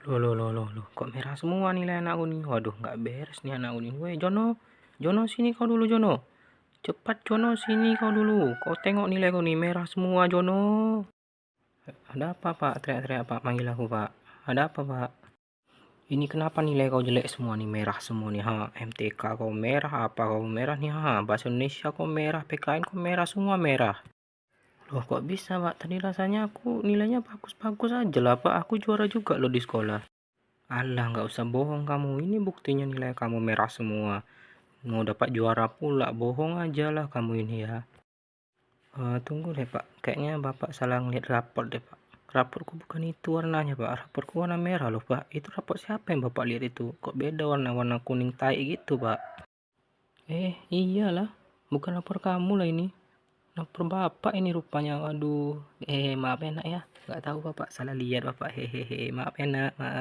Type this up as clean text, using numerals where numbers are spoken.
Loh, kok merah semua nilai anakku nih? Waduh, nggak beres nih anakku nih. Woi, Jono, Jono sini kau dulu, Jono. Cepat, Jono, sini kau dulu. Kau tengok nilaiku nih, merah semua, Jono. Ada apa, Pak? Teriak-teriak, Pak. Manggil aku, Pak. Ada apa, Pak? Ini kenapa nilai kau jelek semua nih, merah semua nih, ha? MTK kau merah, apa kau merah nih, ha? Bahasa Indonesia kau merah, PKN kau merah, semua merah. Loh, kok bisa, Pak? Tadi rasanya aku nilainya bagus-bagus aja lah, Pak. Aku juara juga loh di sekolah. Alah, nggak usah bohong kamu. Ini buktinya nilai kamu merah semua. Mau dapat juara pula, bohong aja lah kamu ini ya. Tunggu deh Pak, kayaknya Bapak salah ngeliat rapor deh Pak. Raporku bukan itu warnanya Pak, raporku warna merah loh Pak. Itu rapor siapa yang Bapak lihat itu? Kok beda warna-warna kuning tai gitu Pak? Iyalah, bukan rapor kamu lah ini. Rapor Bapak ini rupanya, waduh. Maaf ya nak ya, nggak tahu Bapak salah lihat Bapak, hehehe. Maaf ya nak, maaf.